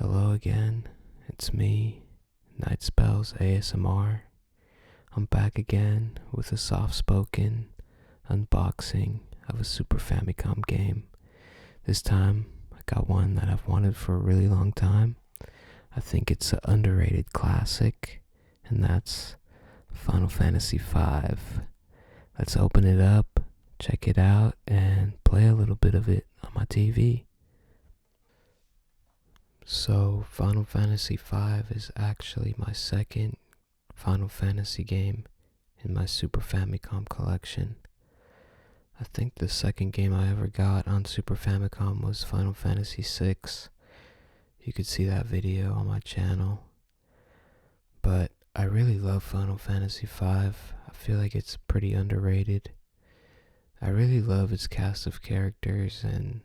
Hello again, it's me, Night Spells ASMR. I'm back again with a soft-spoken unboxing of a Super Famicom game. This time, I got one that I've wanted for a really long time. I think it's an underrated classic, and that's Final Fantasy V. Let's open it up, check it out, and play a little bit of it on my TV. So, Final Fantasy V is actually my second Final Fantasy game in my Super Famicom collection. I think the second game I ever got on Super Famicom was Final Fantasy VI. You could see that video on my channel. But I really love Final Fantasy V. I feel like it's pretty underrated. I really love its cast of characters and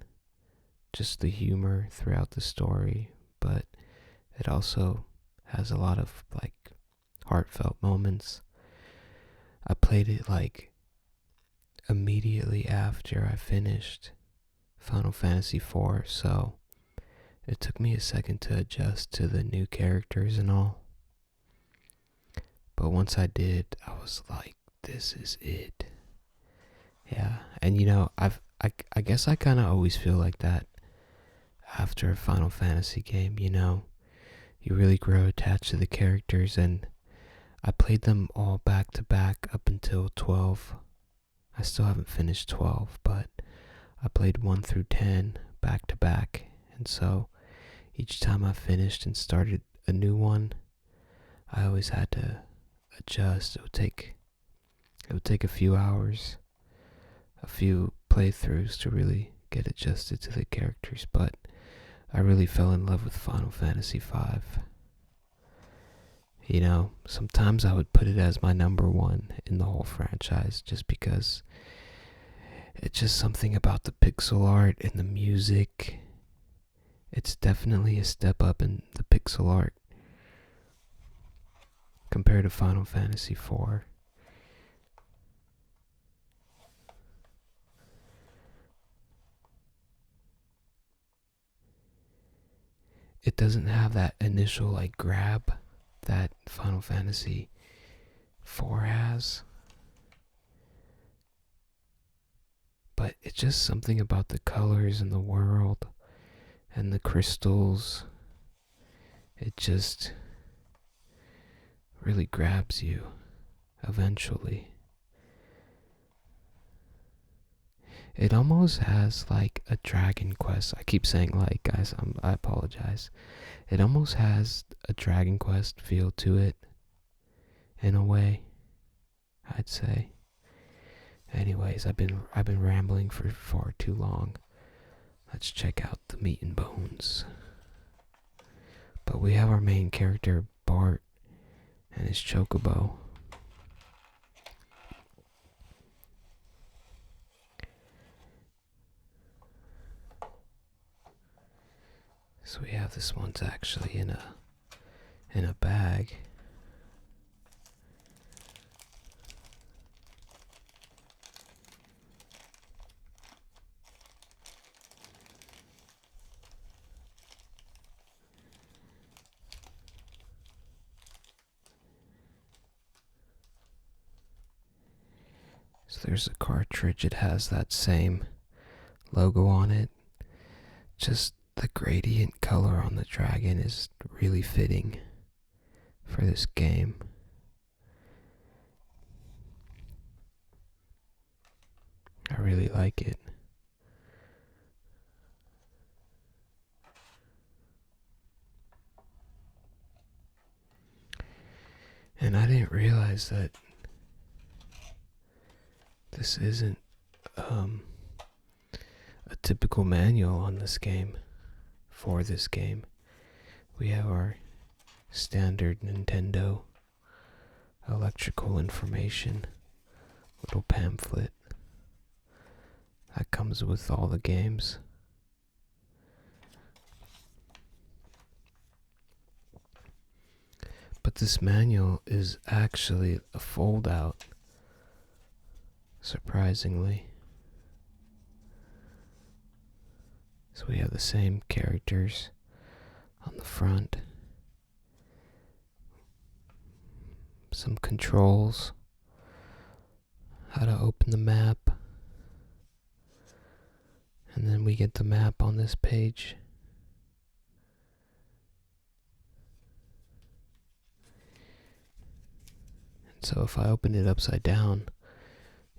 just the humor throughout the story, but it also has a lot of heartfelt moments. I played it immediately after I finished Final Fantasy IV, so it took me a second to adjust to the new characters and all. But once I did, I was like, this is it. Yeah, and I guess I kind of always feel like that after a Final Fantasy game, you really grow attached to the characters, and I played them all back to back up until 12. I still haven't finished 12, but I played 1 through 10 back to back, and so each time I finished and started a new one, I always had to adjust. It would take a few hours, a few playthroughs to really get adjusted to the characters, but I really fell in love with Final Fantasy V. Sometimes I would put it as my number one in the whole franchise just because it's just something about the pixel art and the music. It's definitely a step up in the pixel art compared to Final Fantasy IV. It doesn't have that initial grab that Final Fantasy IV has, but it's just something about the colors and the world and the crystals. It just really grabs you eventually. It almost has a Dragon Quest. I keep saying guys, I apologize. It almost has a Dragon Quest feel to it, in a way, I'd say. Anyways, I've been rambling for far too long. Let's check out the meat and bones. But we have our main character, Bart, and his chocobo. So we have this one's actually in a bag. So there's a cartridge. It has that same logo on it. Just the gradient color on the dragon is really fitting for this game. I really like it. And I didn't realize that this isn't a typical manual on this game. For this game, we have our standard Nintendo electrical information little pamphlet that comes with all the games. But this manual is actually a fold out, surprisingly. So we have the same characters on the front. Some controls. How to open the map. And then we get the map on this page. And so if I open it upside down,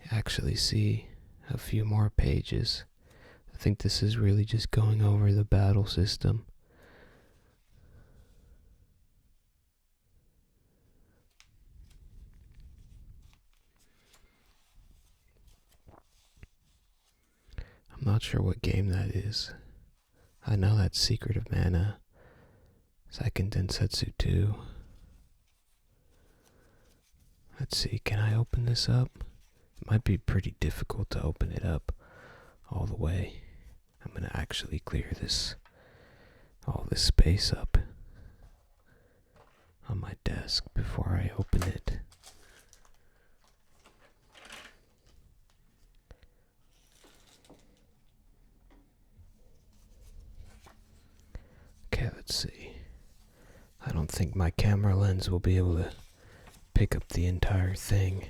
you actually see a few more pages. I think this is really just going over the battle system. I'm not sure what game that is. I know that's Secret of Mana, Second Densetsu 2. Let's see, can I open this up? It might be pretty difficult to open it up all the way. I'm gonna actually clear all this space up on my desk before I open it. Okay, let's see. I don't think my camera lens will be able to pick up the entire thing.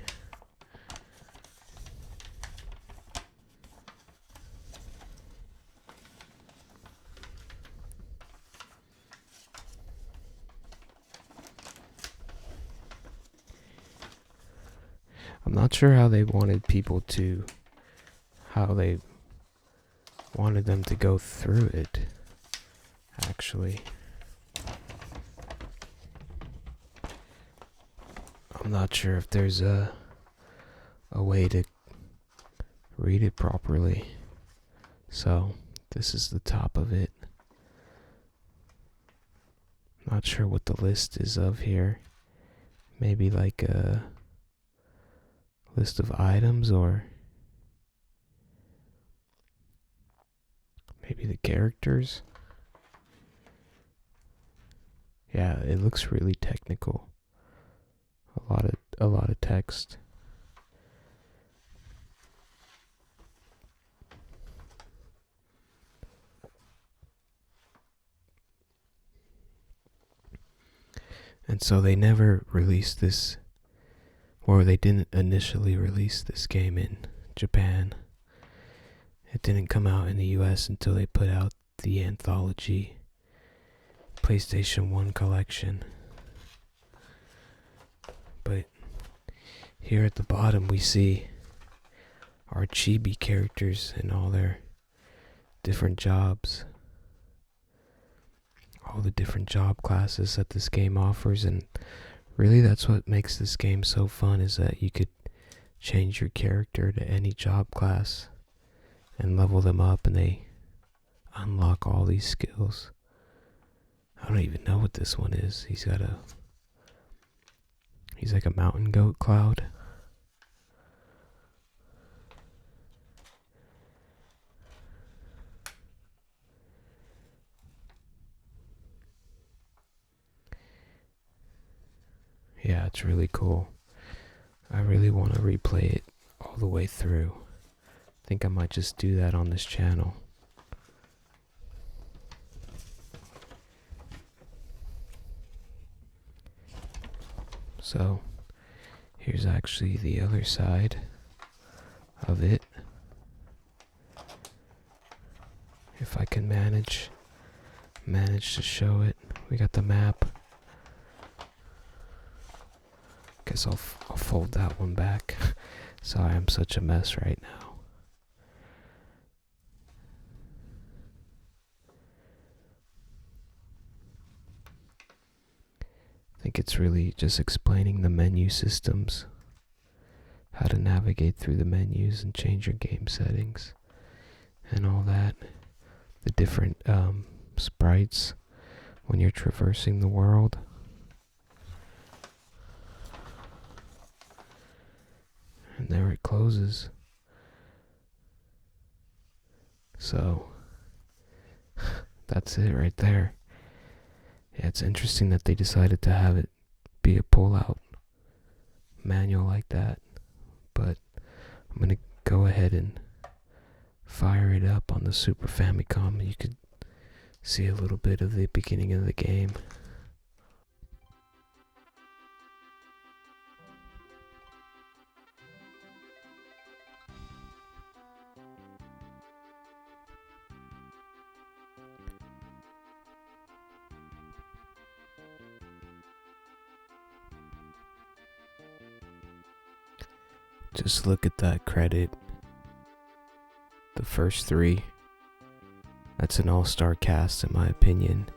I'm not sure how they wanted them to go through it, actually. I'm not sure if there's a way to read it properly. So, this is the top of it. Not sure what the list is of here. Maybe like a list of items, or maybe the characters. Yeah, it looks really technical. A lot of text. And so they never released this, or they didn't initially release this game in Japan. It didn't come out in the US until they put out the anthology PlayStation 1 collection. But here at the bottom we see our chibi characters and all their different jobs. All the different job classes that this game offers, and really that's what makes this game so fun, is that you could change your character to any job class and level them up, and they unlock all these skills. I don't even know what this one is. He's like a mountain goat cloud. Yeah, it's really cool. I really want to replay it all the way through. I think I might just do that on this channel. So, here's actually the other side of it. If I can manage to show it. We got the map. Guess I'll fold that one back. Sorry, I'm such a mess right now. I think it's really just explaining the menu systems, how to navigate through the menus and change your game settings and all that. The different sprites when you're traversing the world. And there it closes. So, that's it right there. Yeah, it's interesting that they decided to have it be a pull-out manual like that. But I'm going to go ahead and fire it up on the Super Famicom. You could see a little bit of the beginning of the game. Just look at that credit. The first three. That's an all-star cast in my opinion.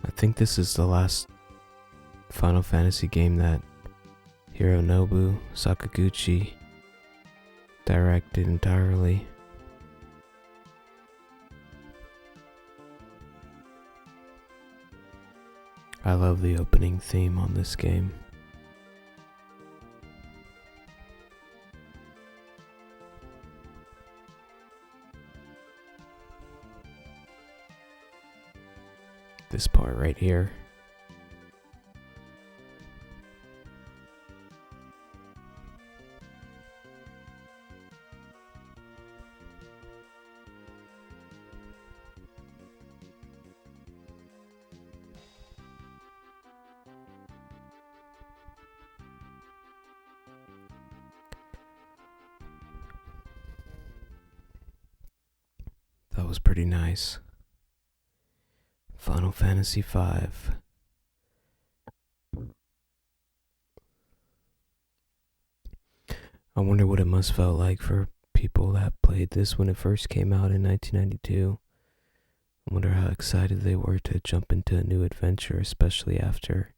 I think this is the last Final Fantasy game that Hironobu Sakaguchi directed entirely. I love the opening theme on this game. This part right here. That was pretty nice. Final Fantasy V. I wonder what it must felt like for people that played this when it first came out in 1992. I wonder how excited they were to jump into a new adventure, especially after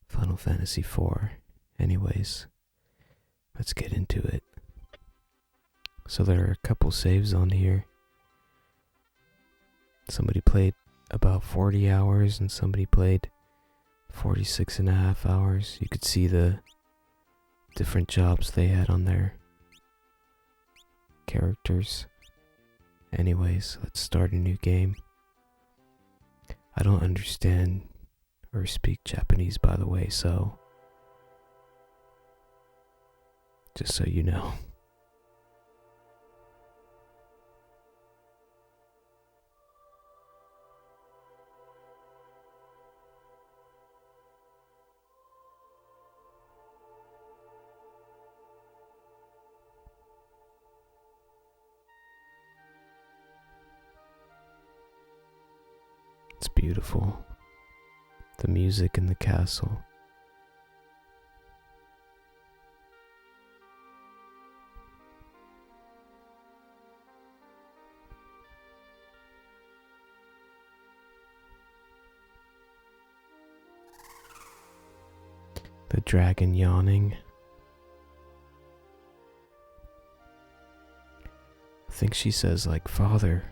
Final Fantasy IV. Anyways, let's get into it. So there are a couple saves on here. Somebody played about 40 hours and somebody played 46.5 hours. You could see the different jobs they had on their characters. Anyways, let's start a new game. I don't understand or speak Japanese, by the way, so just so you know. It's beautiful. The music in the castle. The dragon yawning. I think she says like father.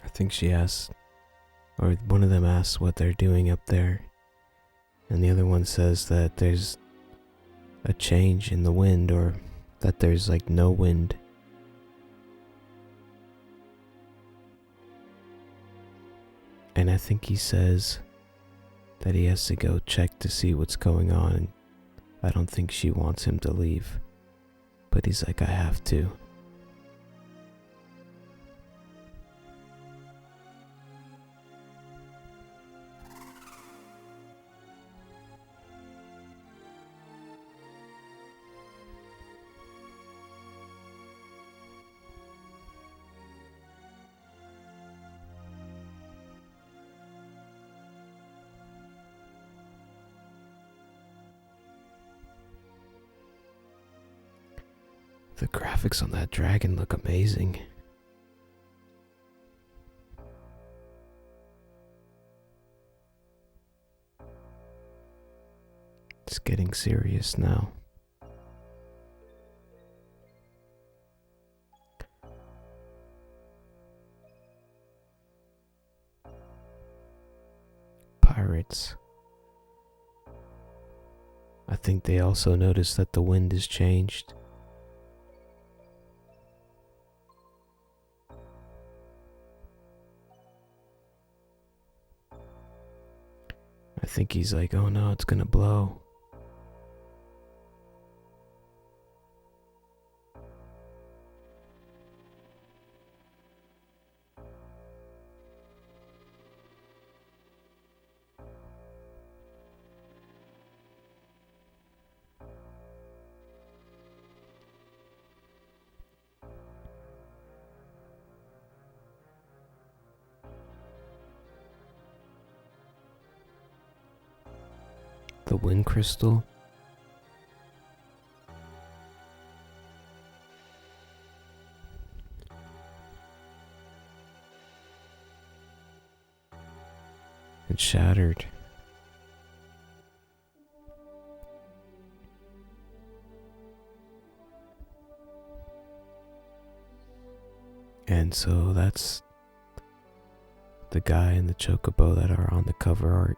I think she asks, or one of them asks what they're doing up there, and the other one says that there's a change in the wind, or that there's like no wind. And I think he says that he has to go check to see what's going on, and I don't think she wants him to leave, but he's like, I have to. The graphics on that dragon look amazing. It's getting serious now. Pirates. I think they also noticed that the wind has changed. I think he's like, oh no, it's gonna blow. The wind crystal. It shattered. And so that's the guy and the chocobo that are on the cover art.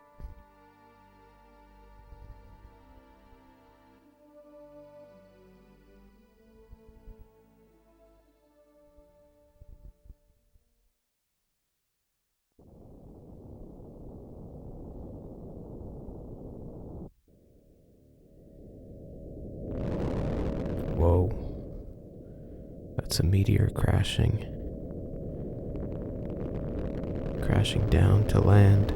Whoa. That's a meteor crashing. Crashing down to land.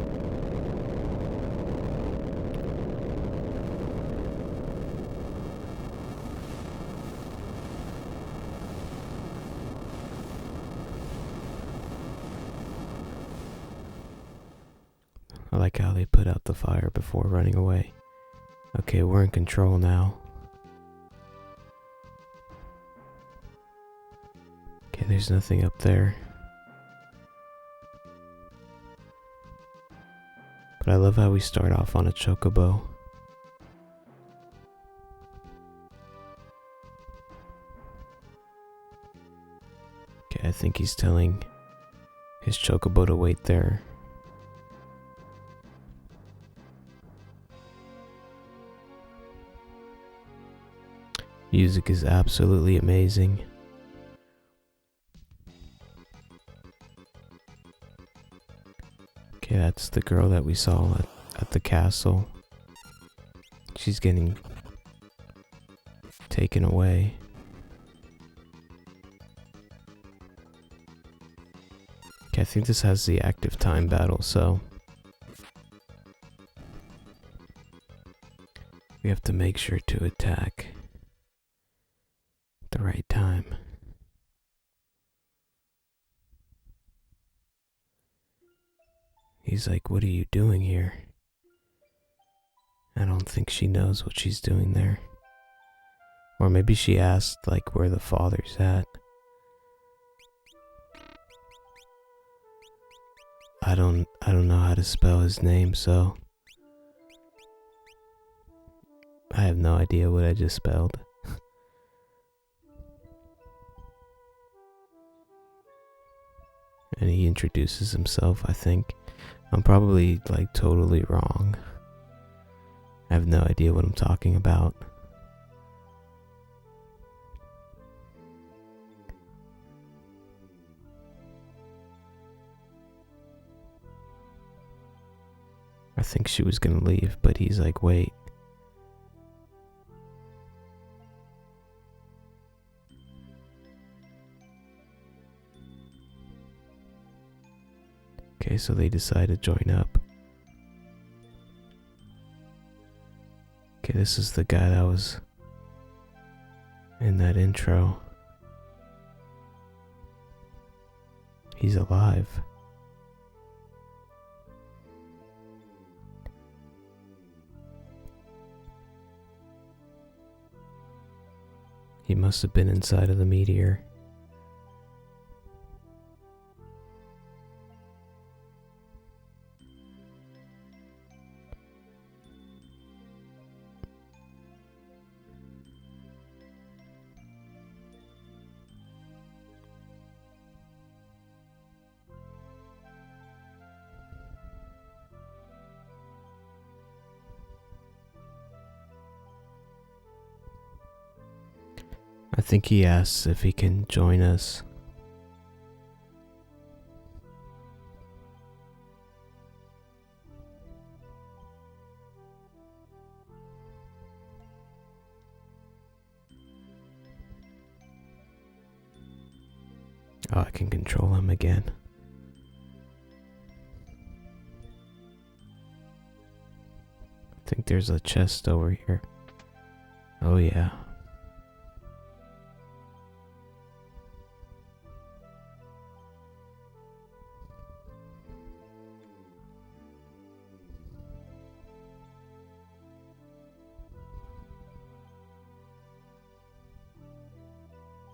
I like how they put out the fire before running away. Okay, we're in control now. Okay, there's nothing up there. But I love how we start off on a chocobo. Okay, I think he's telling his chocobo to wait there. Music is absolutely amazing. Okay, that's the girl that we saw at the castle. She's getting taken away. Okay, I think this has the active time battle, so we have to make sure to attack at the right time. He's like, what are you doing here? I don't think she knows what she's doing there. Or maybe she asked, like, where the father's at. I don't know how to spell his name, so I have no idea what I just spelled. And he introduces himself, I think. I'm probably, like, totally wrong. I have no idea what I'm talking about. I think she was gonna leave, but he's like, wait. Okay, so they decide to join up. Okay, this is the guy that was in that intro. He's alive. He must have been inside of the meteor. I think he asks if he can join us. Oh, I can control him again. I think there's a chest over here. Oh yeah.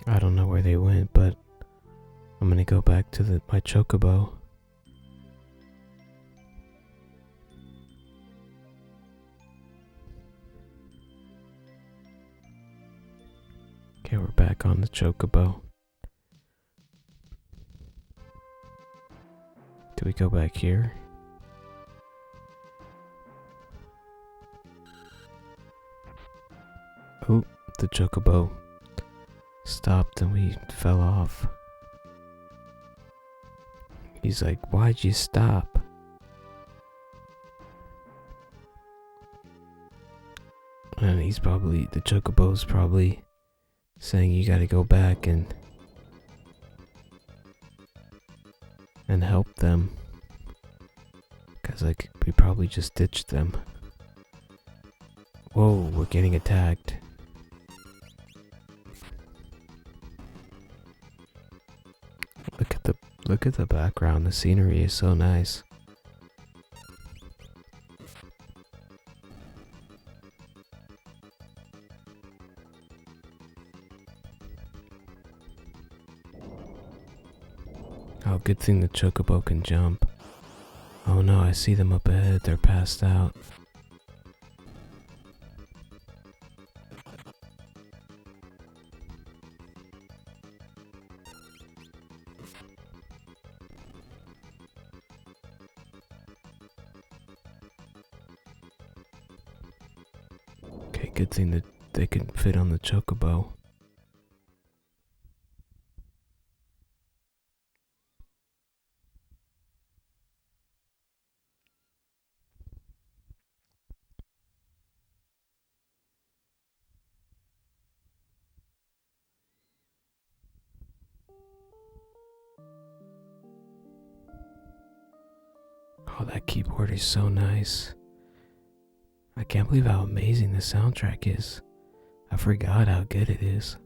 I don't know where they went, but I'm gonna go back to my chocobo. Okay, we're back on the chocobo. Do we go back here? Oh, the chocobo stopped and we fell off. He's like, why'd you stop? And the chocobo's probably saying you gotta go back and help them. Cause like, we probably just ditched them. Whoa, we're getting attacked. Look at the background. The scenery is so nice. Oh, good thing the chocobo can jump. Oh no, I see them up ahead. They're passed out. Okay, good thing that they can fit on the chocobo. Oh, that keyboard is so nice. I can't believe how amazing the soundtrack is. I forgot how good it is.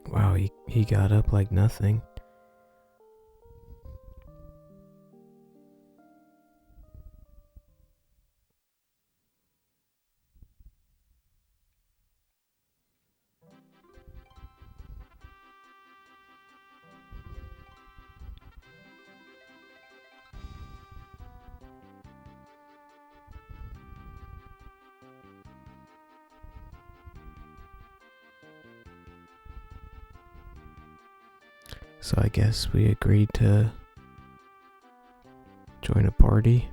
Wow, he got up like nothing. So I guess we agreed to join a party.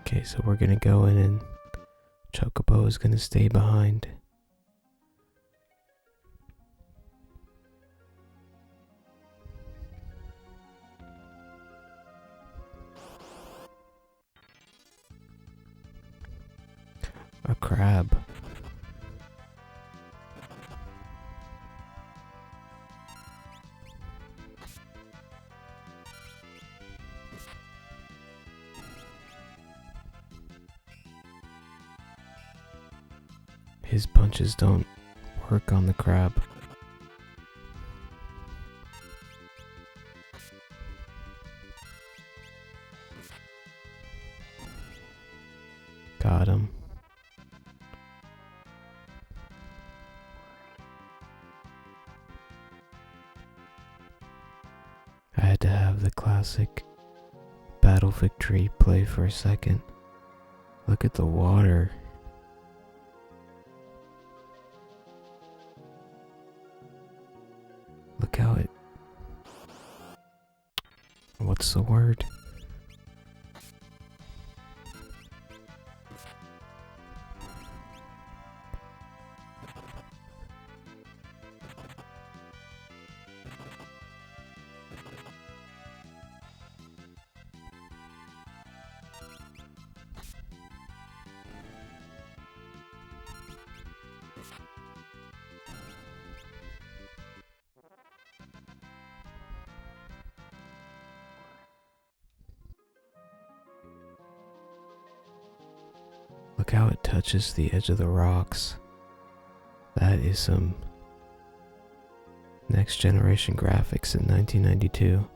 Okay, so we're gonna go in and Chocobo is gonna stay behind. A crab. His punches don't work on the crab. Got him. I had to have the classic battle victory play for a second. Look at the water. Look how it... What's the word? Look how it touches the edge of the rocks. That is some next generation graphics in 1992.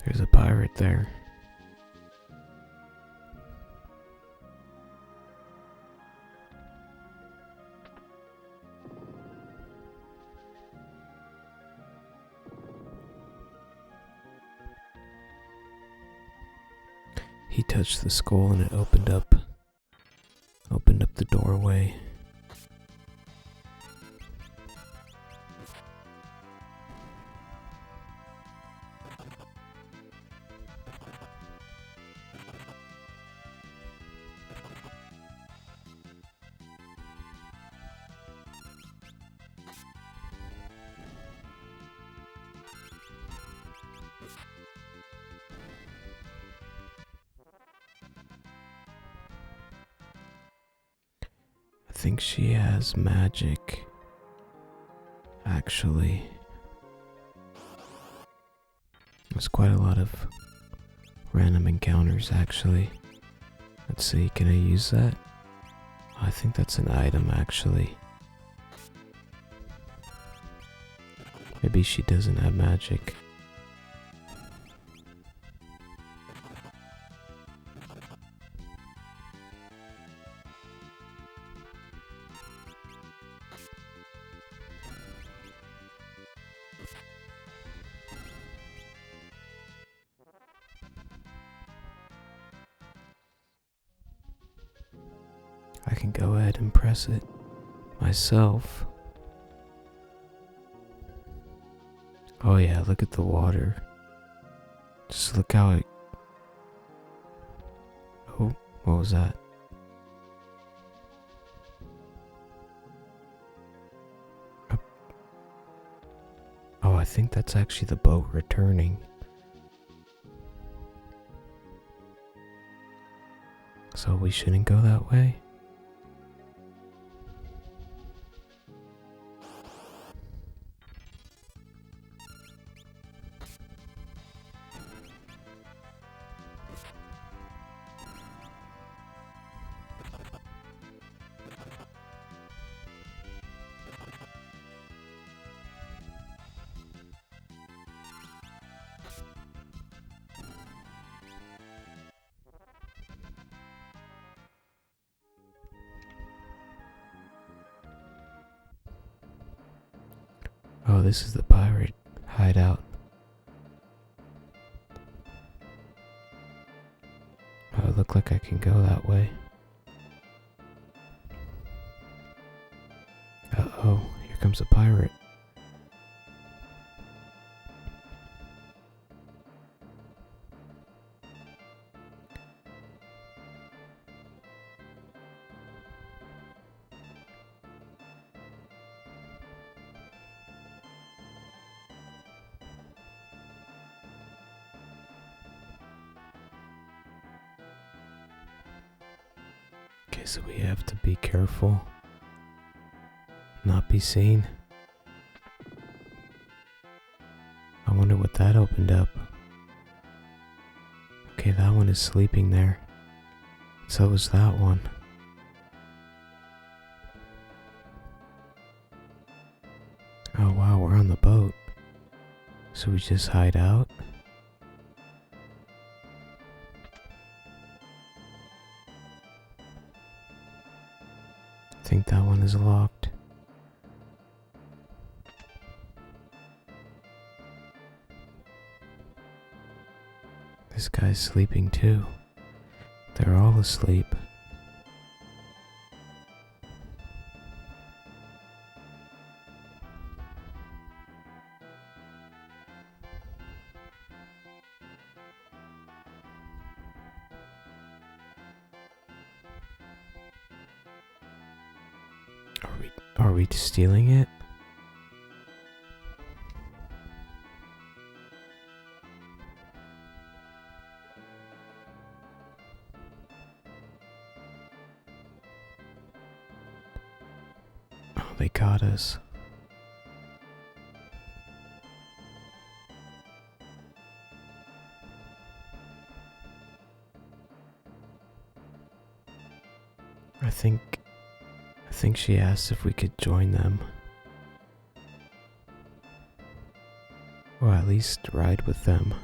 There's a pirate there. He touched the skull and it opened up the doorway. I think she has magic. Actually, there's quite a lot of random encounters actually. Let's see, can I use that? I think that's an item actually. Maybe she doesn't have magic. I can go ahead and press it myself. Oh yeah, look at the water. Just look how it... Oh, what was that? Oh, I think that's actually the boat returning. So we shouldn't go that way? Oh, this is the pirate hideout. Oh, it looked like I can go that way. Uh-oh, here comes a pirate. Okay, so we have to be careful, not be seen. I wonder what that opened up. Okay, that one is sleeping there. So was that one. Oh wow, we're on the boat. So we just hide out? I think that one is locked. This guy's sleeping too. They're all asleep. Are we stealing it? Oh, they got us. I think she asked if we could join them. Or at least ride with them.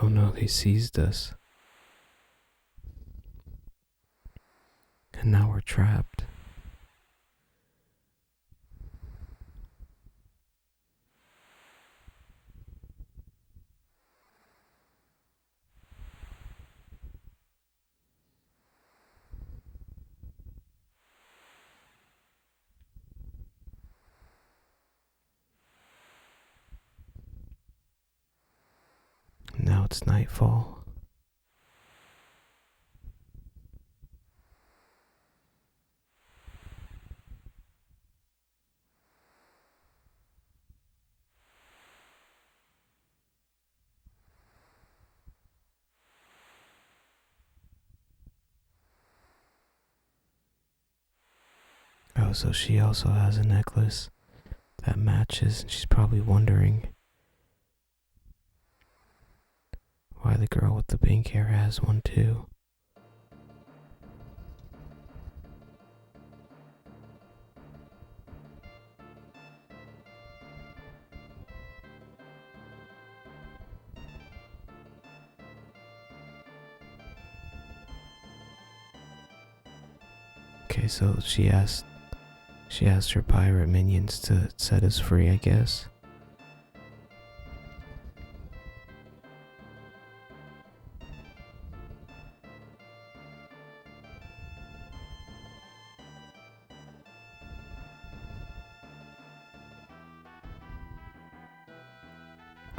Oh no, they seized us. And now we're trapped. Now it's nightfall. Oh, so she also has a necklace that matches, and she's probably wondering why the girl with the pink hair has one too. Okay, so she asked her pirate minions to set us free, I guess.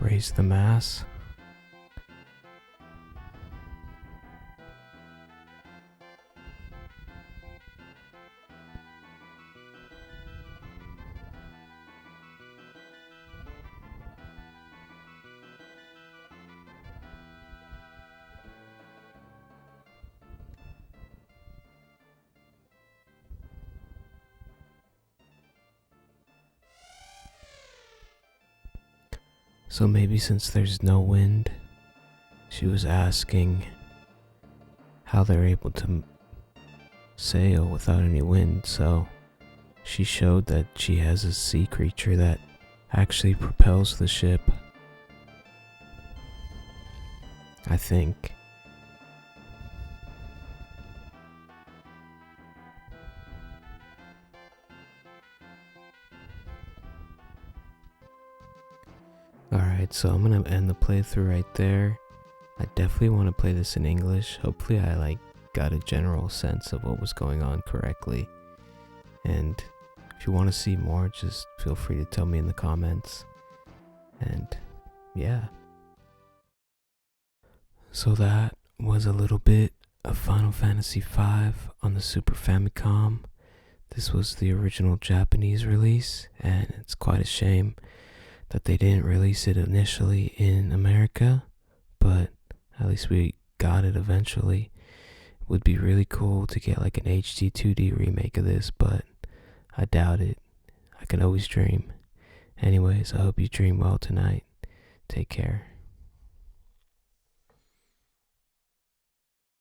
Raise the mass. So maybe since there's no wind, she was asking how they're able to sail without any wind, so she showed that she has a sea creature that actually propels the ship. I think. Alright, so I'm gonna end the playthrough right there. I definitely want to play this in English. Hopefully I got a general sense of what was going on correctly. And if you want to see more, just feel free to tell me in the comments. And yeah. So that was a little bit of Final Fantasy V on the Super Famicom. This was the original Japanese release, and it's quite a shame that they didn't release it initially in America, but at least we got it eventually. It would be really cool to get like an HD 2D remake of this, but I doubt it. I can always dream. Anyways, I hope you dream well tonight. Take care.